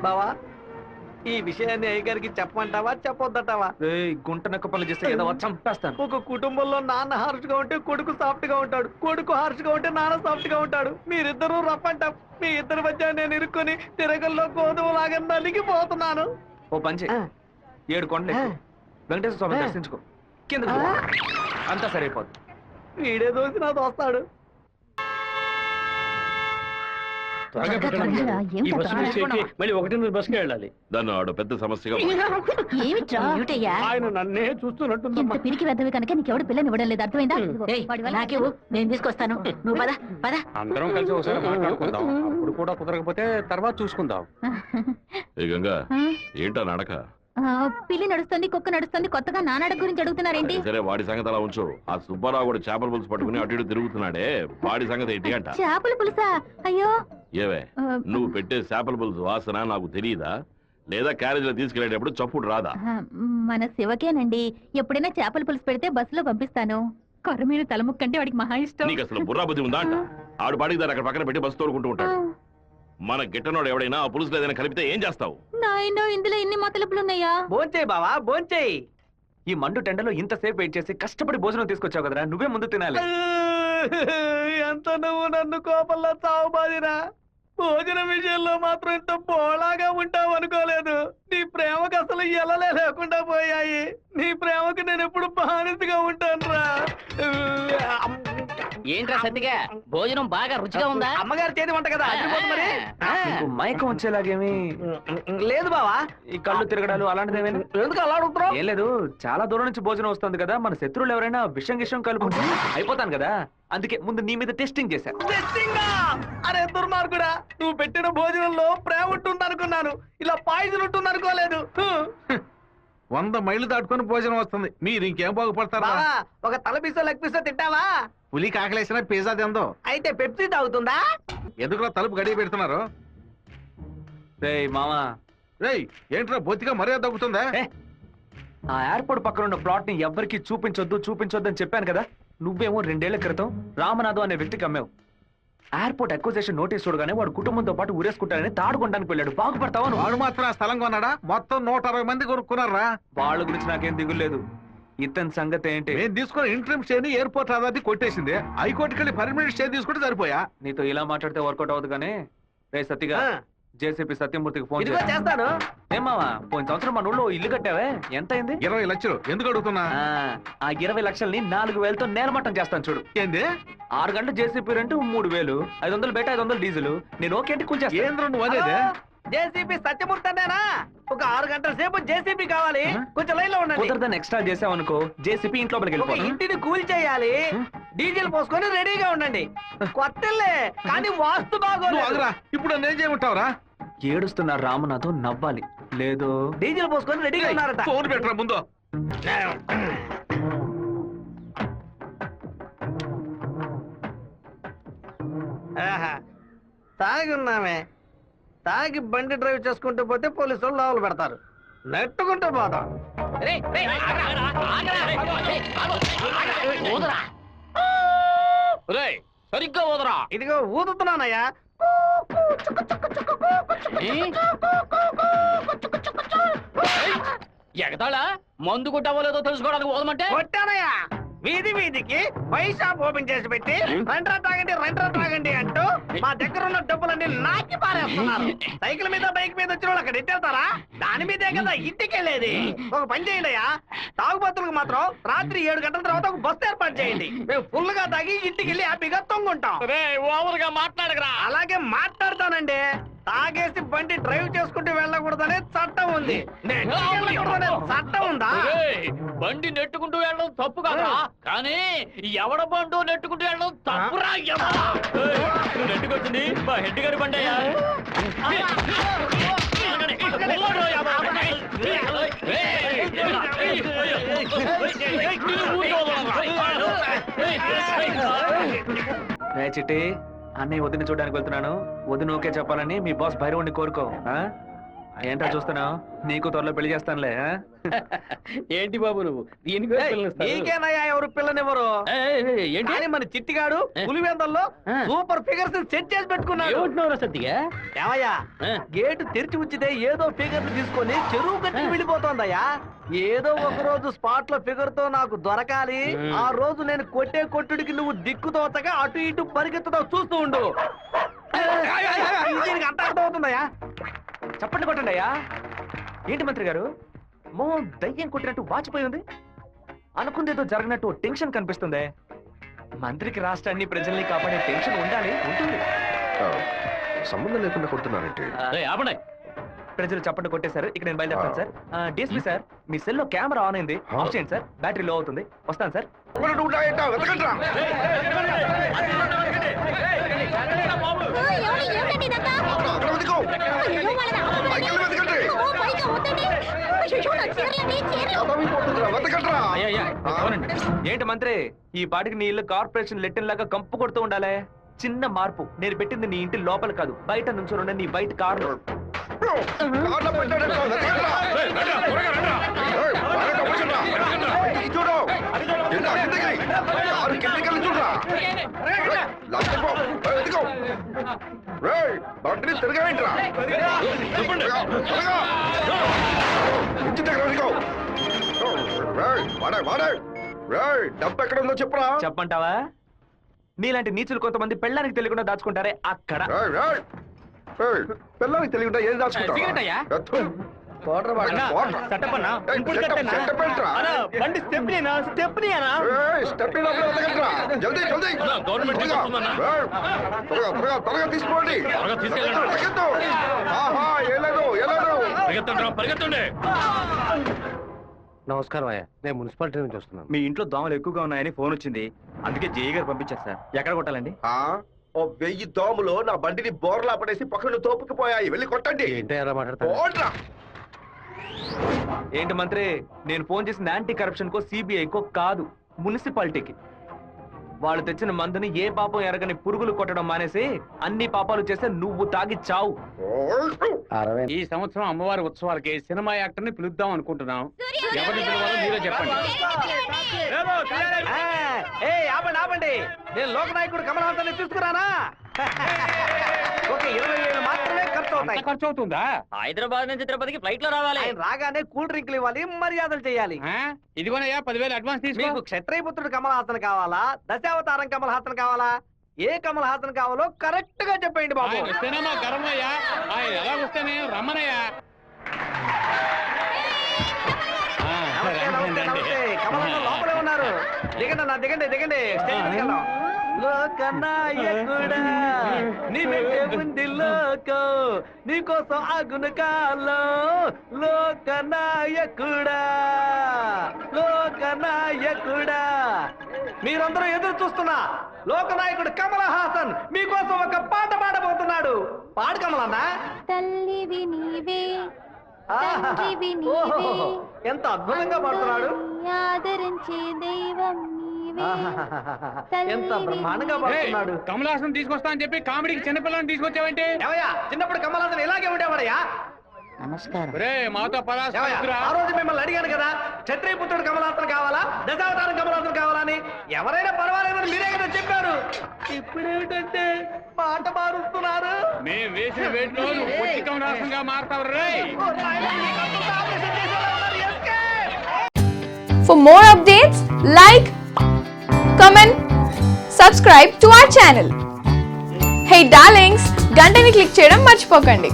బావా ఈ విషయాన్ని అయ్యగారికి చెప్పమంటావా చెప్పొద్దటావా? గుంట నక్క పనులు చేస్తే ఏదో చంపేస్తాను. ఒక కుటుంబంలో నాన్న హార్ష్ గా ఉంటే కొడుకు సాఫ్ట్ గా ఉంటాడు, కొడుకు హార్ష్ గా ఉంటే నాన్న సాఫ్ట్ గా ఉంటాడు. మీరిద్దరూ రప్పంటాం. మీ ఇద్దరి మధ్య నేను ఇరుక్కుని తిరగల్లో గోధుమ లాగా నలిగిపోతున్నాను. ఓ పంచే 7 కొండలు వెంకటేశ్వర స్వామి దర్శించుకో, కింద అంతా సరైపోద్ది. వీడే దోసి నా దోస్తాడు. మళ్ళీ 1 బస్కి వెళ్ళాలి. దాన్ని ఆడు పెద్ద సమస్యగా ఆయన నన్నే చూస్తున్నట్టు పిరికి వెద్దవి కనుక నీకెవడు పిల్లని ఇవ్వడం లేదు, అర్థమైందా? నాకేవు నేను తీసుకొస్తాను, నువ్వు పద పద. అందరం కలిసి ఒకసారి మాట్లాడుకుందాం. అప్పుడు కూడా కుదరకపోతే తర్వాత చూసుకుందాం. ఏ గంగా ఏంటా నడక? పిల్లి నడుస్తుంది, కుక్క నడుస్తుంది, కొత్తగా నానాడక గురించి అడుగుతున్నారేంటి? సరే వాడి సంగతి అలా ఉంచు. ఆ సుబ్బారావు కూడా చేపల పులుసు పట్టుకుని అటు ఇటు తిరుగుతున్నాడే, వాడి సంగతి ఏంటి అంట? చేపల పులుసా? అయ్యో ఏవే నువ్వు పెట్టే చేపల పులుసు వాసన నాకు తెలియదా? లేదా క్యారేజ్ లో తీసుకెళ్లేటప్పుడు చప్పుడు రాదా? మన శివకేనండి, ఎప్పుడైనా చేపల పులుసు పెడితే బస్సులో పంపిస్తాను. కొర్రమీన తలముక్కంటే వాడికి మహా ఇష్టం. నీకు అసలు బుర్రాబుద్ధి ఉందా అంట? ఆడు పాడికి దాన్ని అక్కడ పక్కన పెట్టి బస్సు తోడుకుంటూ ఉంటాడు. మన గిట్టనోడు ఎవడైనా ఆ పులుసులో ఏదైనా కలిపితే ఏం చేస్తావు? నాయనో ఇందులో ఎన్ని మతలపులున్నాయా? భోంచేయి బావా భోంచేయి. ఈ మండు టెండలో ఇంతసేపు వెయిట్ చేసి కష్టపడి భోజనం తీసుకొచ్చావు కదరా, నువ్వే ముందు తినాలి. ఎంత నువ్వు నన్ను కోపంలో చావు బాదిరా. భోజనం విషయంలో మాత్రం ఇంత బోళాగా ఉంటావు అనుకోలేదు. నీ ప్రేమకు అసలు ఎలలే లేకుండా పోయాయి. నీ ప్రేమకు నేను ఎప్పుడు బానిసగా ఉంటాను రా. ఏంట్రా సత్తిగా భోజనం బాగా రుచిగా ఉందా? అమ్మగారి చేతి వంట కదా, అదిరిపోతుంది మరి. నీకు మైకం వచ్చేలాగేమి లేదు బావా. ఈ కళ్ళు తిరగడాలు అలాంటిదేమైనా? ఎందుకు అలా అడుగుతున్నావు? ఏం లేదు, చాలా దూరం నుంచి భోజనం వస్తుంది కదా, మన శత్రువులు ఎవరైనా విషం గిషం కలుపుకుంటే అయిపోతాను కదా, అందుకే ముందు నీ మీద టెస్టింగ్ చేశా. అరే దుర్మార్గుడా, నువ్వు పెట్టిన భోజనంలో ప్రేమ ఉంటుంది అనుకున్నాను, ఇలా పాయిజన్ ఉంటుంది అనుకోలేదు. 100 మైళ్ళు దాటుకుని భోజనం వస్తుంది, మీరు ఇంకేం బాగుపడతారా? ఒక తల పీసో లెగ్ పీసో తింటావా? పులి కాకలేసిన పిజ్జా తిందో. అయితే పెప్సీ తాగుతుందా? ఎందుకులా తలుపు గడియ పెడుతున్నారు? రేయ్ మామా, రేయ్ ఏంట్రా బొత్తిగా మర్యాద తగ్గుతుందా? ఆ ఎయిర్పోర్ట్ పక్కన ఉన్న ప్లాట్ ని ఎవ్వరికి చూపించొద్దు అని చెప్పాను కదా. నువ్వేమో 2 ఏళ్ల క్రితం రామనాథం అనే వ్యక్తికి అమ్మావు. ఎయిర్పోర్ట్ అక్విజిషన్ నోటీస్ చూడగానే వాడు కుటుంబంతో పాటు ఊరేసుకుంటానని తాడుకుంటానికి వెళ్ళాడు. బాగుపడతావా? వాడు మాత్రం ఆ స్థలం కొన్నాడా? మొత్తం 160 మంది కొనుక్కున్నారా? వాళ్ళ గురించి నాకేం దిగులేదు. ఇతని సంగతి ఏంటి? నేను తీసుకున్న ఇంట్రీమ్ స్టే ఎయిర్పోర్ట్ అథారిటీ కొట్టేసింది. హైకోర్టుకి వెళ్ళి పర్మనెంట్ స్టే తీసుకుంటే సరిపోయా. నీతో ఇలా మాట్లాడితే వర్కౌట్ అవ్వదు కానీ రే సత్తిగా, జేసీపీ సత్యమూర్తికి ఫోన్ చేస్తాను. ఏమావా, పోయిన సంవత్సరం మన ఊళ్ళో ఇల్లు కట్టావే, ఎంత అయింది? 20 లక్షలు. ఎందుకు అడుగుతున్నా? ఆ 20 లక్షల్ని 4,000తో నేలమట్టం చేస్తాను చూడు. ఏంది? 6 గంటలు జేసీపీ రెంట్ 3,000, 500 బయట 500 డీజిల్. నేను ఓకే అంటే కూర్చేస్తా. ఏంద్ర నువ్వు అనేదే? జేసీబీ సత్యమూర్తి అన్నానా? ఒక 6 గంటల సేపు జేసీబీ కావాలి, కొంచెం లైన్ లో ఉండండి. కుదరదని ఎక్స్ట్రా చేసావనుకో జేసీపీ ఇంట్లో ఒక ఇంటిని కూల్ చేయాలి, డీజిల్ పోసుకొని రెడీగా ఉండండి. కొత్తలే కానీ వాస్తు బాగోలేదు. ఇప్పుడు నేను చేయమంటావురా? ఏడుస్తున్నారు రామనాథం, నవ్వాలి. లేదు డీజిల్ పోసుకొని రెడీగా ఉన్నారట. ఫోన్ పెట్టరా ముందు. తాగి ఉన్నామే, తాగి బండి డ్రైవ్ చేసుకుంటూ పోతే పోలీసులు లోపల పెడతారు, నెట్టుకుంటూ పోతాం. సరిగ్గా ఊదరా. ఇదిగో ఊదుతున్నానయ్యా. ఎగతాళా? మందు కొట్టావో తెలుసుకోవడానికి పోదమంటే కొట్టానయ్యా. వీధి వీధికి పైసా ఓపెన్ చేసి పెట్టి రెంట్రా తాగండి అంటూ మా దగ్గర ఉన్న డబ్బులన్నీ నాకి పారేస్తున్నారు. సైకిల్ మీద బైక్ మీద వచ్చిన వాళ్ళు అక్కడ ఎట్టేస్తారా? దాని మీదే కదా ఇంటికి వెళ్ళేది. ఒక పని చేయండి అయ్యా, తాగుబోతులకు మాత్రం రాత్రి 7 గంటల తర్వాత ఒక బస్సు ఏర్పాటు చేయండి. మేము ఫుల్ గా తాగి ఇంటికి వెళ్ళి హ్యాపీగా తొంగుంటాం. ఓవర్ గా మాట్లాడగరా. అలాగే మాట్లాడతానండి. తాగేసి బండి డ్రైవ్ చేసుకుంటూ వెళ్ళకూడదనే చట్టం ఉంది. చట్టం ఉందా? బండి నెట్టుకుంటూ వెళ్ళడం తప్పు కదా, కానీ ఎవడ బండు నెట్టుకుంటూ వెళ్ళడం తప్పురా. నెట్టుకొచ్చింది మా హెడ్ గారి బండి అయ్యా. చిట్టి, అన్నయ్య వదిన చూడడానికి వెళ్తున్నాను. వదిన ఓకే చెప్పాలని మీ బాస్ భైరవుని కోరుకో. ఏంటో చూస్తున్నావు? నీకు త్వరలో పెళ్లి చేస్తానులే. ఆ? ఏంటి బాబు నువ్వు దీనికి నీకేనయ్యా ఎవరు పిల్లనివ్వరు? ఏంటి కానీ మన చిట్టిగాడు పులివెందల్లో సూపర్ ఫిగర్స్ సెట్ చేసి పెట్టుకున్నాడు. ఏమంటున్నావు సత్తిగా? ఏమయ్యా గేటు తెరిచి ఉంచితే ఏదో ఫిగర్ తీసుకొని చెరువు కట్టి వెళ్ళిపోతోందయ్యా. ఏదో ఒక రోజు స్పాట్ లో ఫిగర్ తో నాకు దొరకాలి. ఆ రోజు నేను కొట్టే కొట్టుడికి నువ్వు దిక్కుతోతగా అటు ఇటు పరిగెత్తుతావు, చూస్తూ ఉండు. దీనికి అంత అర్థమవుతుందయ్యా. చప్పట్లు కొట్టండి అయ్యా. ఏంటి మంత్రి గారు మోహం దయ్యం కొట్టినట్టు వాచిపోయి ఉంది? అనుకుందేదో జరిగినట్టు టెన్షన్ కనిపిస్తుంది. మంత్రికి రాష్ట్రాన్ని ప్రజల్ని కాపాడే టెన్షన్ ఉండాలి, ఉంటుంది. సంబంధం లేకుండా కొడుతున్నారంటే ఆపండి. ప్రజలు చప్పట్లు కొట్టేశారు. ఇక నేను బయలుదేరుతాను సార్. డిఎస్పీ సార్, మీ సెల్ లో కెమెరా ఆన్ అయింది, ఆఫ్ చేయండి సార్. బ్యాటరీ లో అవుతుంది. వస్తాను సార్. ఏంటి మంత్రి, ఈ పాటికి నీ ఇల్లు కార్పొరేషన్ లెట్టిన్ లాగా కంపు కొడుతూ ఉండాలి. చిన్న మార్పు. నేను పెట్టింది నీ ఇంటి లోపల కాదు, బయట నుంచి నీ బయట కారు. డబ్బు ఎక్కడ ఉందో చెప్పరా? చెప్పంటావా? నీలాంటి నీచులు కొంతమంది పెళ్ళానికి తెలియకుండా దాచుకుంటారే అక్కడ. పిల్లలకి తెలియకుండా ఏం దాచుకుంటా? బండి స్టెప్నీనా? స్టెప్నీనా? త్వరగా తీసుకోండి. నమస్కారం అయ్యా, నేను మున్సిపాలిటీ నుంచి వస్తున్నాను. మీ ఇంట్లో దోమలు ఎక్కువగా ఉన్నాయని ఫోన్ వచ్చింది, అందుకే జేఈ గారు పంపించారు సార్. ఎక్కడ కొట్టాలండి? ఓ 1000 దోమలు నా బండిని బోర్లా పడేసి పక్కన తోపుకుపోయాయి. వెళ్ళి కొట్టండి. ఏంటో ఎలా మాట్లాడతా? ఏంటి మంత్రి, నేను ఫోన్ చేసింది యాంటీ కరప్షన్ కో సిబిఐకో కాదు, మున్సిపాలిటీకి. వాళ్ళు తెచ్చిన మందుని ఏ పాపం ఎరగని పురుగులు కొట్టడం మానేసి అన్ని పాపాలు చేస్తే నువ్వు తాగి చావు. ఈ సంవత్సరం అమ్మవారి ఉత్సవాలకి సినిమా యాక్టర్ ని పిలుద్దాం అనుకుంటున్నాం. ఎవరిని పిలవాలో మీరే చెప్పండి. ఆపండి ఆపండి, నేను లోకనాయకుడు కమల్ హాసన్ తీసుకురానా? ఒక 20,000 మాత్రమే ఖర్చు అవుతాయి. ఖర్చు అవుతుందా? హైదరాబాద్ నుంచి తిరుపతికి ఫ్లైట్ లో రావాలి. ఆయన రాగానే కూల్ డ్రింక్లు ఇవ్వాలి, మర్యాదలు చేయాలి. ఇదిగోనయ్యా 10,000 అడ్వాన్స్ తీసుకో. మీకు క్షత్రియపుత్రుడు కమల్ హాసన్ కావాలా, దశావతారం కమల్ హాసన్ కావాలా? ఏ కమల్ హాసన్ కావాలో కరెక్ట్ గా చెప్పండి బాబు. ఆయన వస్తేనే మా గర్వమయ్యా. ఆయన ఎలా వస్తేనే రమ్మనయ్యా. నమస్తే, కమల్ హాసన్ లోపలే ఉన్నారు. దిగండి అన్న, దిగండి దిగండి. స్టేజ్ మీదకి వెళ్దాం. లోకనాయకుడా నీ వెంటే ఉంది లోకం, నీకోసం ఆగున కాలం. లోకనాయకుడా లోకనాయకుడా, మీరందరూ ఎదురు చూస్తున్నా లోకనాయకుడు కమల్ హాసన్ మీకోసం ఒక పాట పాడబోతున్నాడు. పాడు కమలన్నా. తల్లివి నీవే, తండ్రివి ఓహో, నీవే, ఎంత అద్భుతంగా పాడుతున్నాడు. ఆదరించే దైవం నీవే, ఎంత బ్రహ్మాండంగా పాడుతున్నాడు. కమల్ హాసన్ తీసుకొస్తా అని చెప్పి కామెడీకి చిన్నపిల్లని తీసుకొచ్చావేంటి? ఏమయ్యా, చిన్నప్పుడు కమల్ హాసన్ ఇలాగే ఉండేవాడయ్యా. నమస్కారం. మాతో ఏమయ్యా, ఆ రోజు మిమ్మల్ని అడిగాను కదా, క్షత్రియపుత్రుడు కమల్ హాసన్ కావాలా, దశావతారం కమల్ హాసన్ కావాలని. ఎవరైనా పర్వాలేదని మీరే కదా చెప్పారు. ఇప్పుడేమిటంటే పాట మారుస్తున్నారు. మేము వేసిన వేటిలో నువ్వు పొట్టి కమల్ హాసన్ గా మారుతావు రే. For more updates, like, comment, subscribe to our channel. Hey darlings, గంటని click చేయడం మర్చిపోకండి.